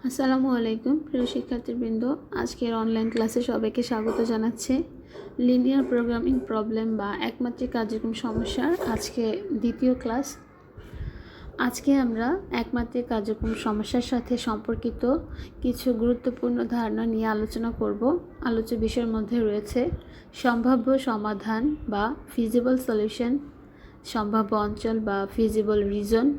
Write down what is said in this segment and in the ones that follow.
আসসালামু আলাইকুম প্রিয় শিক্ষার্থীবৃন্দ, আজকের অনলাইন ক্লাসে সবাইকে স্বাগত জানাচ্ছি। লিনিয়ার প্রোগ্রামিং প্রবলেম বা একমাত্রিক কার্যক্রম সমস্যার আজকে দ্বিতীয় ক্লাস। আজকে আমরা একমাত্রিক কার্যক্রম সমস্যার সাথে সম্পর্কিত কিছু গুরুত্বপূর্ণ ধারণা নিয়ে আলোচনা করব। আলোচ্য বিষয়ের মধ্যে রয়েছে সম্ভাব্য সমাধান বা ফিজিবল সলিউশন, সম্ভাব্য অঞ্চল বা ফিজিবল রিজন,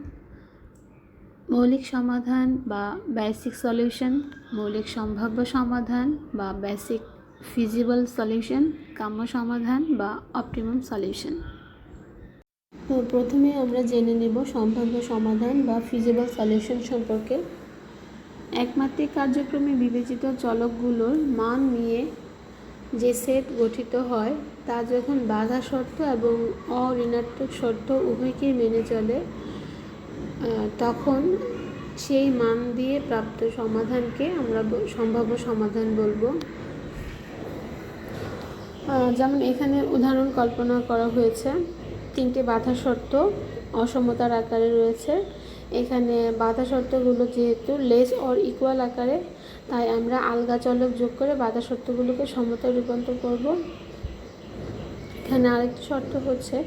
মৌলিক সমাধান বা বেসিক সলিউশন, মৌলিক সম্ভাব্য সমাধান বা বেসিক ফিজিবল সলিউশন, কাম্য সমাধান বা অপটিমাম সলিউশন। তো প্রথমে আমরা জেনে নেব সম্ভাব্য সমাধান বা ফিজিবল সলিউশন সম্পর্কে। একমাত্রিক কার্যক্রমে বিবেচিত চলকগুলোর মান নিয়ে যে সেট গঠিত হয় তা যখন বাধা শর্ত এবং অঋণাত্মক শর্ত উভয়কেই মেনে চলে, তখন সেই মান দিয়ে প্রাপ্ত সমাধানকে আমরা সম্ভাব্য সমাধান বলবো। যেমন এখানে উদাহরণ কল্পনা করা হয়েছে, তিনটে বাধা শর্ত অসমতার আকারে রয়েছে। এখানে বাধা শর্তগুলো যেহেতু লেস অর ইকুয়াল আকারে, তাই আমরা আলগা চলক যোগ করে বাধা শর্তগুলোকে সমতায় রূপান্তর করব। এখানে আরেকটি শর্ত হচ্ছে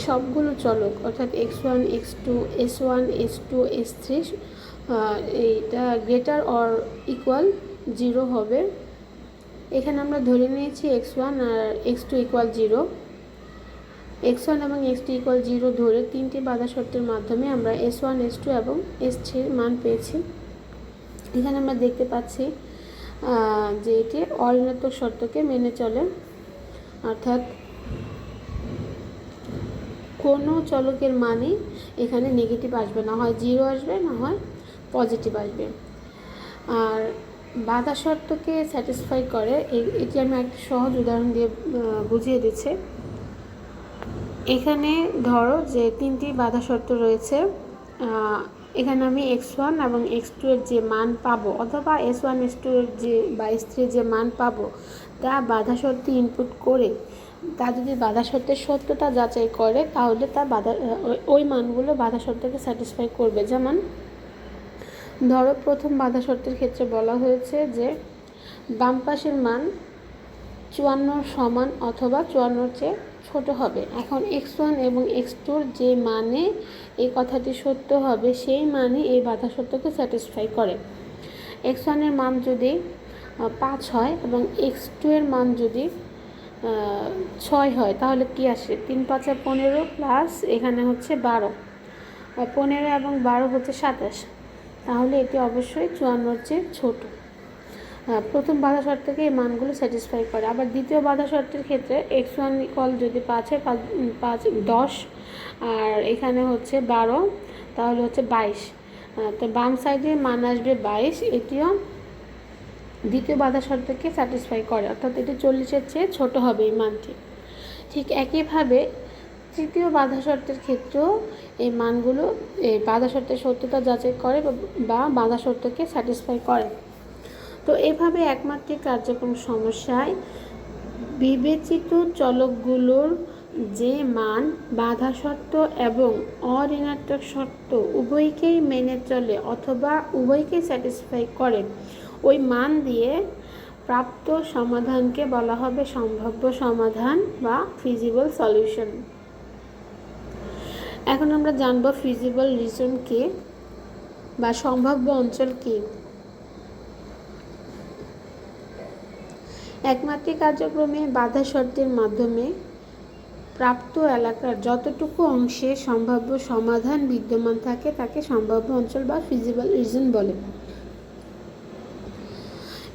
সবগুলো চলক অর্থাৎ x1, x2, s1, s2, s3 এইটা গ্রেটার অর ইকুয়াল 0 হবে। এখানে আমরা ধরে নিয়েছি x1 আর x2 ইকুয়াল 0। x1 এবং x2 ইকুয়াল 0 ধরে তিনটি বাধা শর্তের মাধ্যমে আমরা s1, s2 এবং s3 মান পেয়েছি। এখানে আমরা দেখতে পাচ্ছি যে এটি অঋণাত্মক শর্তকে মেনে চলে, অর্থাৎ কোনো চলকের মানই এখানে নেগেটিভ আসবে না, হয় 0 আসবে না হয় পজিটিভ আসবে। আর বাধা শর্তকে স্যাটিসফাই করে, এটি আমি একটা সহজ উদাহরণ দিয়ে বুঝিয়ে দিচ্ছি। এখানে ধরো যে তিনটি বাধা শর্ত রয়েছে, এখানে আমি x1 এবং x2 এর যে মান পাবো অথবা s1, s2 এর যে বা s3 এর যে মান পাবো তা বাধা শর্তে ইনপুট করে তা যদি বাধা শর্তের সত্যতা যাচাই করে তাহলে তা ওই মানগুলো বাধা শর্তকে স্যাটিসফাই করবে। যেমন ধরো প্রথম বাধা শর্তের ক্ষেত্রে বলা হয়েছে যে বাম পাশের মান 54 সমান অথবা 54 চেয়ে ছোট হবে। এখন x1 এবং x2 যে মানে এই কথাটি সত্য হবে সেই মানে এই বাধা শর্তকে স্যাটিসফাই করে। x1 এর মান যদি 5 হয় এবং x2 এর মান যদি 6 হয় তাহলে কি আসে? 3 5 15 প্লাস এখানে হচ্ছে 12, 15 এবং 12 হচ্ছে 27, তাহলে এটি অবশ্যই 54 চেয়ে ছোট। প্রথম বাধা শর্তকে এই মানগুলো স্যাটিসফাই করে। আবার দ্বিতীয় বাধা শর্তের ক্ষেত্রে x1 ইকুয়াল যদি 5 হয়, 5 10 আর এখানে হচ্ছে 12, তাহলে হচ্ছে 22, তো বাম সাইডে মান আসবে 22। এটিও দ্বিতীয় বাধা শর্তকে স্যাটিসফাই করে, অর্থাৎ এটি 40-এর চেয়ে ছোট হবে এই মানটি। ঠিক একইভাবে তৃতীয় বাধা শর্তের ক্ষেত্রেও এই মানগুলো এই বাধা শর্তের সত্যতা যাচাই করে বা বাধা শর্তকে স্যাটিসফাই করে। তো এভাবে একমাত্রিক কার্যক্রম সমস্যায় বিবেচিত চলকগুলোর যে মান বাধা শর্ত এবং অঋণাত্মক শর্ত উভয়কেই মেনে চলে অথবা উভয়কেই স্যাটিসফাই করে, ওই মান দিয়ে প্রাপ্ত সমাধানকে বলা হবে সম্ভাব্য সমাধান বা ফিজিবল সলিউশন। এখন আমরা জানব ফিজিবল রিজন কি বা সম্ভাব্য অঞ্চল কি। একমাত্রিক কার্যক্রমে বাধা শর্তের মাধ্যমে প্রাপ্ত এলাকার যতটুকু অংশে সম্ভাব্য সমাধান বিদ্যমান থাকে তাকে সম্ভাব্য অঞ্চল বা ফিজিবল রিজন বলে।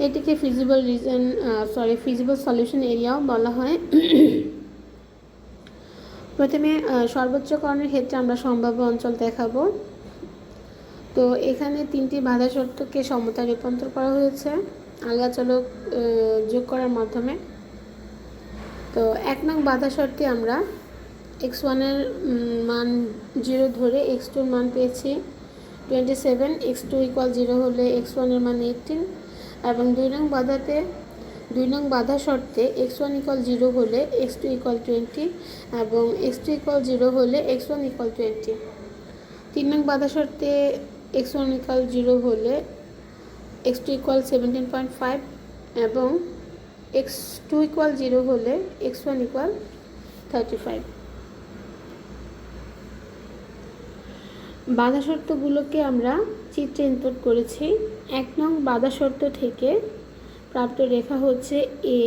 এটিকে ফিজিবল সলিউশন এরিয়াও বলা হয়। প্রথমে সর্বোচ্চকরণের ক্ষেত্রে আমরা সম্ভাব্য অঞ্চল দেখাবো। তো এখানে তিনটি বাধা শর্তকে সমতায় রূপান্তর করা হয়েছে আলগা চলক যোগ করার মাধ্যমে। তো 1 নং বাধা শর্তে আমরা x1 এর মান 0 ধরে x2 এর মান পেয়েছি 27, x2 ইকুয়াল 0 হলে x1 এর মান 18 এবং 2 নং বাধা শর্তে x1 ইকুয়াল 0 হলে x2 ইকুয়াল 20 এবং x2 ইকুয়াল 0 হলে x1 ইকুয়াল 20। 3 নং বাধা শর্তে x1 ইকুয়াল 0 হলে x2 ইকুয়াল 17.5 এবং x2 ইকুয়াল 0 হলে x1 ইকুয়াল 35। বাধা শর্তগুলোকে আমরা চিত্রে ইনপুট করেছি। 1 নং বাধা শর্ত থেকে প্রাপ্ত রেখা হচ্ছে এ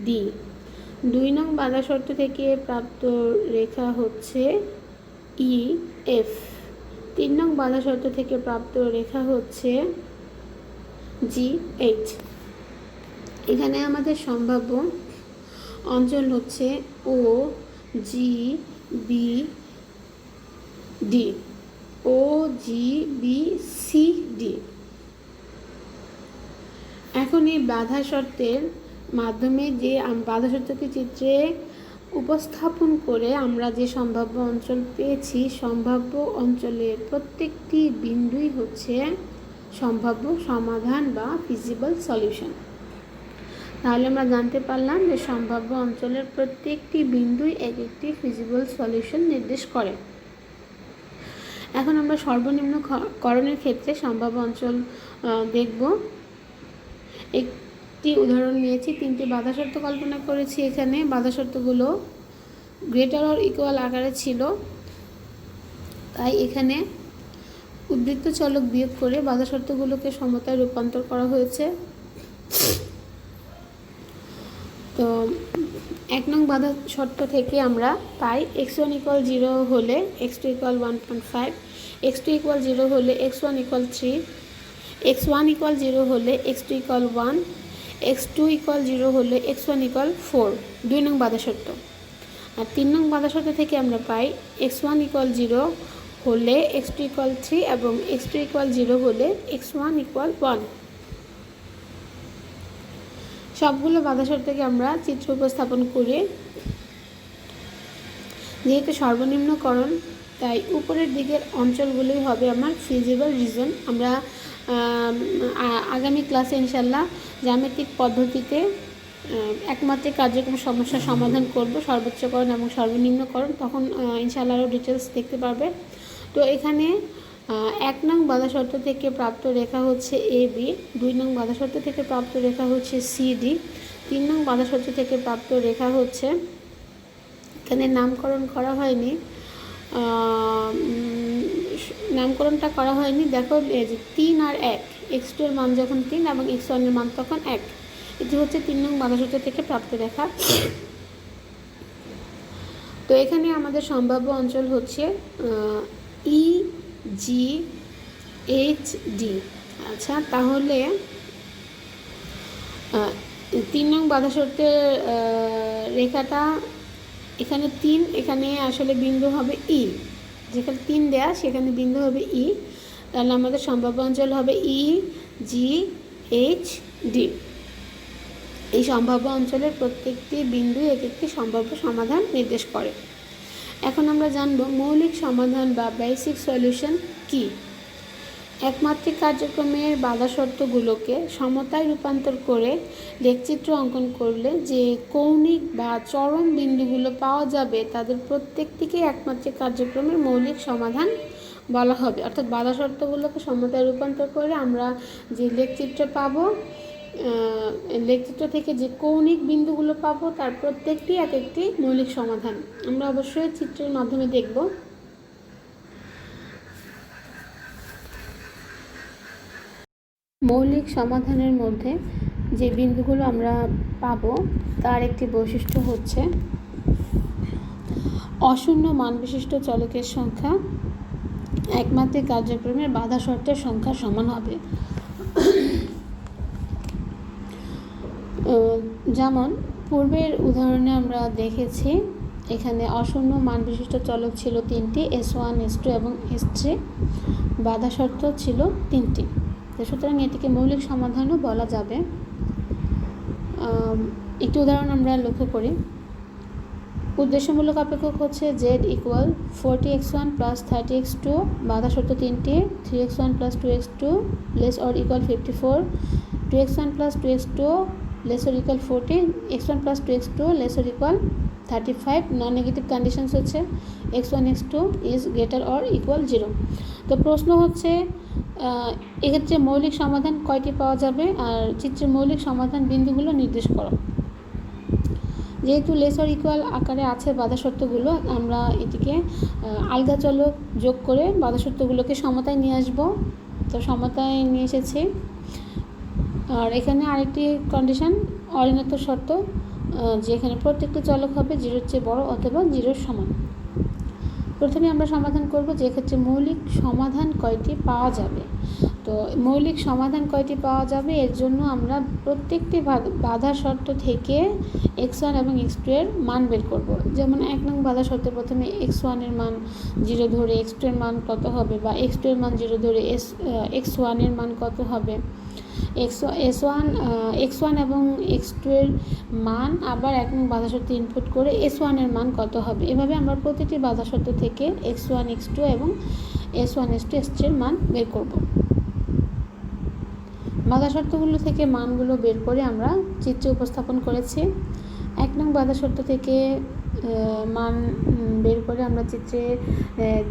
ডি। 2 নং বাধা শর্ত থেকে প্রাপ্ত রেখা হচ্ছে ই এফ। 3 নং বাধা শর্ত থেকে প্রাপ্ত রেখা হচ্ছে জি এইচ। এখানে আমাদের সম্ভাব্য অঞ্চল হচ্ছে ও জি বি ডি, ও জি বি সি ডি। এখন এই বাধা শর্তের মাধ্যমে যে বাধা শর্তকে চিত্রে উপস্থাপন করে আমরা যে সম্ভাব্য অঞ্চল পেয়েছি, সম্ভাব্য অঞ্চলের প্রত্যেকটি বিন্দুই হচ্ছে সম্ভাব্য সমাধান বা ফিজিবল সলিউশন। তাহলে আমরা জানতে পারলাম যে সম্ভাব্য অঞ্চলের প্রত্যেকটি বিন্দুই এক একটি ফিজিবল সলিউশন নির্দেশ করে। এখন আমরা সর্বনিম্ন করণের ক্ষেত্রে সম্ভাব্য অঞ্চল দেখব। একটি উদাহরণ নিয়েছি, 3টি বাধা শর্ত কল্পনা করেছি। এখানে বাধা শর্তগুলো গ্রেটার অর ইকুয়াল আকারে ছিল, তাই এখানে উদ্বৃত্ত চলক বিয়োগ করে বাধা শর্তগুলোকে সমতায় রূপান্তর করা হয়েছে। তো 1 নং বাধা শর্ত থেকে আমরা পাই x1 ইকুয়াল 0 হলে x2 ইকুয়াল 1.5, x2 ইকুয়াল 0 হলে x1 ইকুয়াল 3, x1 ইকুয়াল 0 হলে x2 ইকুয়াল 1, x2 ইকুয়াল 0 হলে x1 ইকুয়াল 4। 2 নং বাধা শর্ত। আর 3 নং বাধা শর্ত থেকে আমরা পাই x1 ইকুয়াল 0 হলে x2 ইকুয়াল 3 এবং x2 ইকুয়াল 0 হলে x1 ইকুয়াল 1। সবগুলো বাধা শর্তকে আমরা চিত্র উপস্থাপন করে, যেহেতু সর্বনিম্নকরণ তাই উপরের দিকের অঞ্চলগুলোই হবে আমার ফিজিবল রিজন। আমরা আগামী ক্লাসে ইনশাল্লাহ জ্যামিতিক পদ্ধতিতে একমাত্রিক কার্যক্রম সমস্যার সমাধান করব, সর্বোচ্চকরণ এবং সর্বনিম্নকরণ। তখন ইনশাল্লাহ আরও ডিটেলস দেখতে পারবে। তো এখানে 1 নং বাধা শর্ত থেকে প্রাপ্ত রেখা হচ্ছে এ বি, 2 নং বাধা শর্ত থেকে প্রাপ্ত রেখা হচ্ছে সি ডি, 3 নং বাধা শর্ত থেকে প্রাপ্ত রেখা হচ্ছে, এখানে নামকরণ করা হয়নি, নামকরণটা করা হয়নি। দেখো এই যে 3 আর 1, x2 এর মান যখন 3 এবং x1 এর মান তখন 1, এটি হচ্ছে 3 নং বাধা শর্ত থেকে প্রাপ্ত রেখা। তো এখানে আমাদের সম্ভাব্য অঞ্চল হচ্ছে ই জি এইচ ডি। আচ্ছা, তাহলে 3 নং বাধা শর্তের রেখাটা এখানে 3, এখানে আসলে বিন্দু হবে ই, যেখানে 3 দেয়া সেখানে বিন্দু হবে ই। তাহলে আমাদের সম্ভাব্য অঞ্চল হবে ই জি এইচ ডি। এই সম্ভাব্য অঞ্চলের প্রত্যেকটি বিন্দু এক একটি সম্ভাব্য সমাধান নির্দেশ করে। এখন আমরা জানব মৌলিক সমাধান বা বেসিক সলিউশন কি। একমাত্রিক কার্যক্রমের বাধা শর্তগুলোকে সমতায় রূপান্তর করে লেখচিত্র অঙ্কন করলে যে কৌণিক বা চরম বিন্দুগুলো পাওয়া যাবে তাদের প্রত্যেকটিকে একমাত্রিক কার্যক্রমের মৌলিক সমাধান বলা হবে। অর্থাৎ বাধা শর্তগুলোকে সমতায় রূপান্তর করে আমরা যে লেখচিত্র পাবো, লেখচিত্র থেকে যে কৌণিক বিন্দুগুলো পাবো তার প্রত্যেকটি এক একটি মৌলিক সমাধান। আমরা অবশ্যই চিত্রের মাধ্যমে দেখব। মৌলিক সমাধানের মধ্যে যে বিন্দুগুলো আমরা পাবো তার একটি বৈশিষ্ট্য হচ্ছে অশূন্য মান বিশিষ্ট চলকের সংখ্যা একমাত্রিক কার্যক্রমের বাধা শর্তের সংখ্যার সমান হবে। যেমন পূর্বের উদাহরণে আমরা দেখেছি, এখানে অশূন্য মান বিশিষ্ট চলক ছিল 3টি, S1, S2 এবং S3, বাধা শর্ত ছিল 3টি। সুতরাং এটিকে মৌলিক সমাধানও বলা যাবে। একটি উদাহরণ আমরা লক্ষ্য করি। উদ্দেশ্যমূলক অপেক্ষক হচ্ছে z equal 40x1 plus 30x2, বাধা শর্ত 3টি, 3x1 plus 2x2 less or equal 54, 2x1 plus 2x2 less or equal 40, x1 plus 2x2 less or equal 35। Non negative conditions হচ্ছে x1 x2 is greater or equal 0। তো তো প্রশ্ন হচ্ছে এক্ষেত্রে মৌলিক সমাধান কয়টি পাওয়া যাবে, আর চিত্রের মৌলিক সমাধান বিন্দুগুলো নির্দেশ করো। যেহেতু লেস অর ইকুয়াল আকারে আছে বাধা শর্তগুলো, আমরা এটিকে আলগা চলক যোগ করে বাধা শর্তগুলোকে সমতায় নিয়ে আসব। তো সমতায় নিয়ে এসেছি। আর এখানে আরেকটি কন্ডিশন অরিণত শর্ত, যে এখানে প্রত্যেকটি চলক হবে 0-র চেয়ে বড় অথবা 0-র সমান। প্রথমে আমরা সমাধান করব যে এক্ষেত্রে মৌলিক সমাধান কয়টি পাওয়া যাবে। তো মৌলিক সমাধান কয়টি পাওয়া যাবে, এর জন্য আমরা প্রত্যেকটি বাধা শর্ত থেকে x1 এবং x2 এর মান বের করব। যেমন 1 নং বাধা শর্তে প্রথমে x1 এর মান 0 ধরে x2 এর মান কত হবে, বা x2 এর মান 0 ধরে x1 এর মান কত হবে। x1 এবং x2 এর মান আবার 1 নং বাধা শর্তে ইনপুট করে s1 এর মান কত হবে। এভাবে আমরা প্রতিটি বাধা শর্ত থেকে x1 x2 এবং s1 s2 s3 এর মান বের করব। বাধা শর্তগুলো থেকে মানগুলো বের করে আমরা চিত্রে উপস্থাপন করেছি। 1 নং বাধা শর্ত থেকে মান বের করে আমরা চিত্রে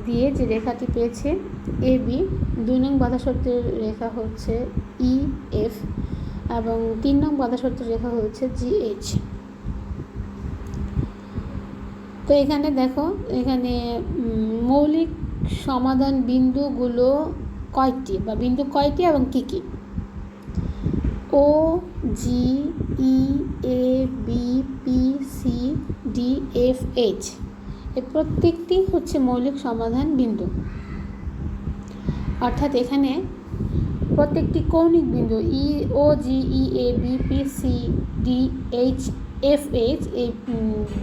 দিয়ে যে রেখাটি পেয়েছি AB। 2 নং বাধা শর্তের রেখা হচ্ছে EF এবং 3 নং বাধা শর্তের রেখা হচ্ছে GH। তো এখানে দেখো, এখানে মৌলিক সমাধান বিন্দুগুলো কয়টি, বা বিন্দু কয়টি এবং কী কী। O, G, E, A, B, P, C, D, F, H এর প্রত্যেকটি হচ্ছে মৌলিক সমাধান বিন্দু। অর্থাৎ এখানে প্রত্যেকটি কৌণিক বিন্দু O, G, E, A, B, P, C, D, H, F, H এই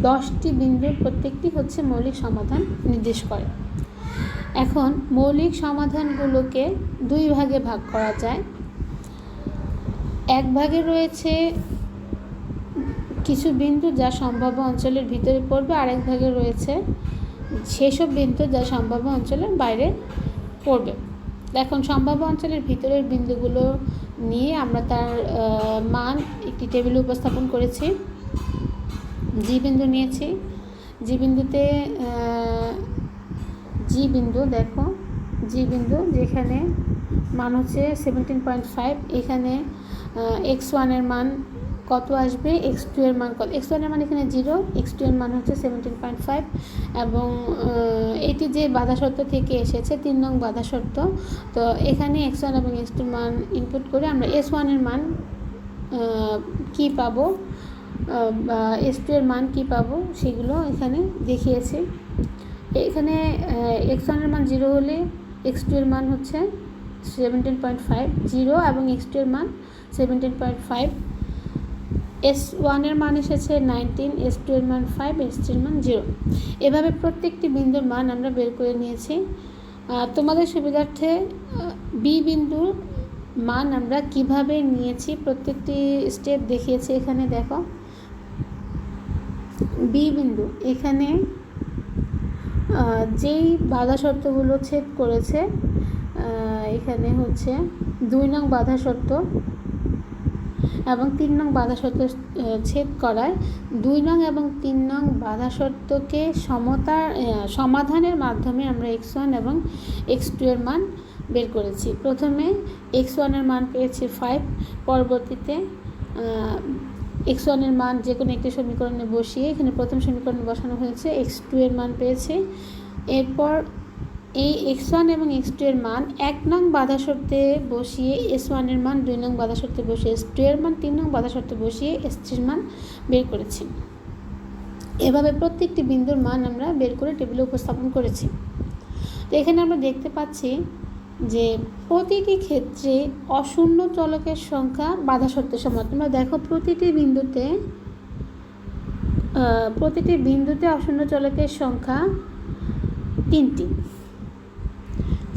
10টি বিন্দুর প্রত্যেকটি হচ্ছে মৌলিক সমাধান নির্দেশ করে। এখন মৌলিক সমাধানগুলোকে 2 ভাগে ভাগ করা যায়। এক ভাগে রয়েছে কিছু বিন্দু যা সম্ভাব্য অঞ্চলের ভিতরে পড়বে, আরেক ভাগে রয়েছে সেসব বিন্দু যা সম্ভাব্য অঞ্চলের বাইরে পড়বে। এখন সম্ভাব্য অঞ্চলের ভিতরের বিন্দুগুলো নিয়ে আমরা তার মান একটি টেবিলে উপস্থাপন করেছি। জি বিন্দু নিয়েছি। জি বিন্দুতে জি বিন্দু দেখো, জি বিন্দু যেখানে মান হচ্ছে 17.5। এখানে x1 এর মান কত আসবে, x2 এর মান কত। x1 এর মান এখানে 0, x2 এর মান হচ্ছে 17.5 এবং এটি যে বাধা শর্ত থেকে এসেছে 3 নং বাধা শর্ত। তো এখানে x1 এবং x2 এর মান ইনপুট করে আমরা s1 এর মান কি পাবো বা s2 এর মান কি পাবো সেগুলো এখানে দেখিয়েছি। এখানে x1 এর মান 0 হলে x2 এর মান হচ্ছে 17.5, 0 এবং x2 এর মান 17.5। s1 এর মান এসেছে 19, s2 এর মান 5, s3 এর মান 0। এভাবে প্রত্যেকটি বিন্দুর মান আমরা বের করে নিয়েছি। তোমাদের সুবিধার্থে বি বিন্দুর মান আমরা কিভাবে নিয়েছি প্রত্যেকটি স্টেপ দেখিয়েছি। এখানে দেখো, বি বিন্দু এখানে যেই বাধা শর্তগুলো ছেদ করেছে, এখানে হচ্ছে 2 নং বাধা শর্ত এবং 3 নং বাধা শর্ত ছেদ করায় 2 নং এবং 3 নং বাধা শর্তকে সমাধানের মাধ্যমে আমরা x1 এবং x2 এর মান বের করেছি। প্রথমে x1 এর মান পেয়েছি 5, পরবর্তীতে x1 এর মান যে কোনো একটি সমীকরণে বসিয়ে এখানে প্রথম সমীকরণে বসানো হয়েছে, x2 এর মান পেয়েছি। এরপর এই x1 এবং x2 এর মান 1 নং বাধা শর্তে বসিয়ে s1 এর মান, 2 নং বাধা শর্তে বসিয়ে s2 এর মান, 3 নং বাধা শর্তে বসিয়ে s3 এর মান বের করেছি। এভাবে প্রত্যেকটি বিন্দুর মান আমরা বের করে টেবিলে উপস্থাপন করেছি। তো এখানে আমরা দেখতে পাচ্ছি যে প্রতিটি ক্ষেত্রে অশূন্য চলকের সংখ্যা বাধা শর্তের সমান। তোমরা দেখো প্রতিটি বিন্দুতে অশূন্য চলকের সংখ্যা 3টি।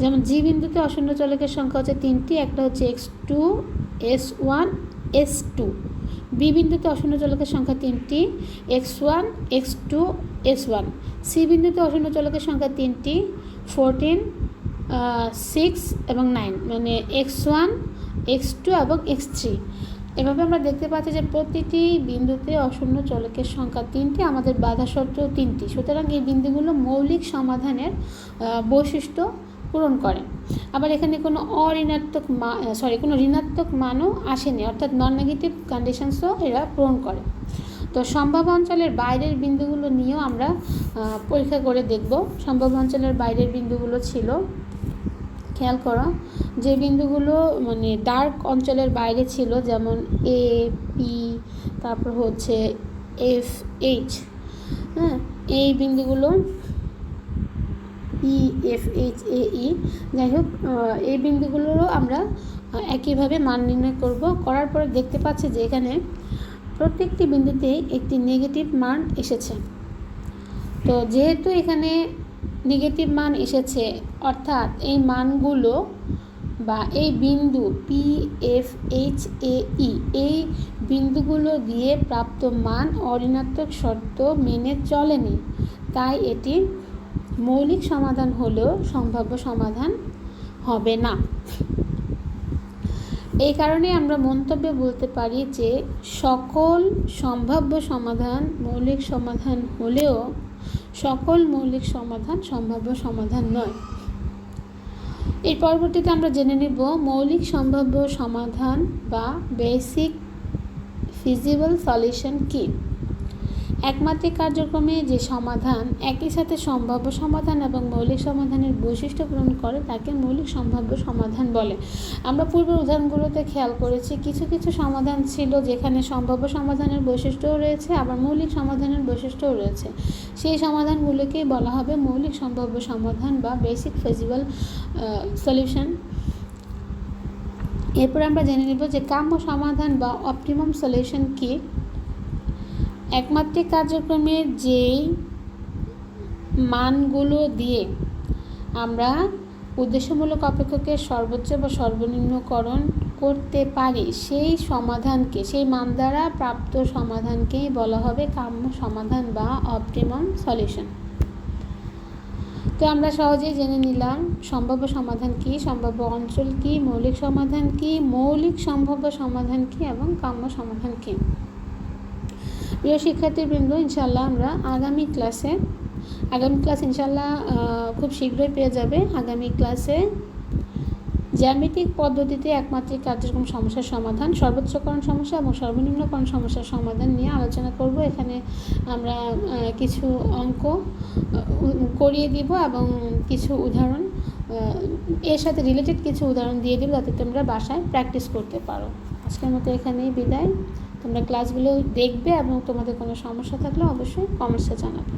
যেমন জি বিন্দুতে অশূন্য চলকের সংখ্যা হচ্ছে 3টি, একটা হচ্ছে x2, s1, s2। বি বিন্দুতে অশূন্য চলকের সংখ্যা 3টি, x1, x2, s1। সি বিন্দুতে অশূন্য চলকের সংখ্যা 3টি, 14, 6 এবং 9, মানে x1, x2 এবং x3। এভাবে আমরা দেখতে পাচ্ছি যে প্রতিটি বিন্দুতে অশূন্য চলকের সংখ্যা 3টি, আমাদের বাধা শর্ত 3টি। সুতরাং এই বিন্দুগুলো মৌলিক সমাধানের বৈশিষ্ট্য পূরণ করে। আবার এখানে কোনো কোনো ঋণাত্মক মানও আসেনি, অর্থাৎ নন নেগেটিভ কন্ডিশনসও এরা পূরণ করে। তো সম্ভাব্য অঞ্চলের বাইরের বিন্দুগুলো নিয়েও আমরা পরীক্ষা করে দেখব। সম্ভাব্য অঞ্চলের বাইরের বিন্দুগুলো ছিল, খেয়াল করো, যে বিন্দুগুলো মানে ডার্ক অঞ্চলের বাইরে ছিল, যেমন এ, পি, তারপর হচ্ছে এফ, এইচ, হ্যাঁ, এই বিন্দুগুলো ই, এফ, এইচ, এ, ই, যাই হোক, এই বিন্দুগুলোরও আমরা একইভাবে মান নির্ণয় করার পরে দেখতে পাচ্ছি যে এখানে প্রত্যেকটি বিন্দুতেই একটি নেগেটিভ মান এসেছে। তো যেহেতু এখানে নেগেটিভ মান এসেছে, অর্থাৎ এই মানগুলো বা এই বিন্দু পি, এফ, এইচ, এ, ই, এই বিন্দুগুলো দিয়ে প্রাপ্ত মান অঋণাত্মক শর্ত মেনে চলেনি, তাই এটি মৌলিক সমাধান হলেও সম্ভাব্য সমাধান হবে না। এই কারণে আমরা মন্তব্যে বলতে পারি যে সকল সম্ভাব্য সমাধান মৌলিক সমাধান হলেও সকল মৌলিক সমাধান সম্ভাব্য সমাধান নয়। এর পরবর্তীতে আমরা জেনে নেব মৌলিক সম্ভাব্য সমাধান বা বেসিক ফিজিবল সলিউশন কী। একমাত্রিক কার্যক্রমে যে সমাধান একই সাথে সম্ভাব্য সমাধান এবং মৌলিক সমাধানের বৈশিষ্ট্য পূরণ করে তাকে মৌলিক সম্ভাব্য সমাধান বলে। আমরা পূর্বের উদাহরণগুলোতে খেয়াল করেছি কিছু কিছু সমাধান ছিল যেখানে সম্ভাব্য সমাধানের বৈশিষ্ট্যও রয়েছে, আবার মৌলিক সমাধানের বৈশিষ্ট্যও রয়েছে। সেই সমাধানগুলোকেই বলা হবে মৌলিক সম্ভাব্য সমাধান বা বেসিক ফিজিবল সলিউশন। এরপর আমরা জেনে নেব যে কাম্য সমাধান বা অপটিমাম সলিউশন কী। একমাত্রিক কার্যক্রমের যেই মানগুলো দিয়ে আমরা উদ্দেশ্যমূলক অপেক্ষকের সর্বোচ্চ বা সর্বনিম্নকরণ করতে পারি সেই সমাধানকে, সেই মান দ্বারা প্রাপ্ত সমাধানকেই বলা হবে কাম্য সমাধান বা অপটিমাম সলিউশন। তো আমরা সহজেই জেনে নিলাম সম্ভাব্য সমাধান কী, সম্ভাব্য অঞ্চল কী, মৌলিক সমাধান কী, মৌলিক সম্ভাব্য সমাধান কী এবং কাম্য সমাধান কী। প্রিয় শিক্ষার্থীবৃন্দ, ইনশাল্লাহ আমরা আগামী ক্লাস ইনশাল্লাহ খুব শীঘ্রই পেয়ে যাবে। আগামী ক্লাসে জ্যামিতিক পদ্ধতিতে একমাত্রিক কার্যক্রম সমস্যার সমাধান, সর্বোচ্চকরণ সমস্যা এবং সর্বনিম্নকরণ সমস্যার সমাধান নিয়ে আলোচনা করব। এখানে আমরা কিছু অঙ্ক করিয়ে দিব এবং কিছু উদাহরণ এর সাথে রিলেটেড কিছু উদাহরণ দিয়ে দিব যাতে তোমরা বাসায় প্র্যাকটিস করতে পারো। আজকের মতো এখানেই বিদায়। তোমরা ক্লাসগুলো দেখবে এবং তোমাদের কোনো সমস্যা থাকলে অবশ্যই কমেন্টসে জানাবে।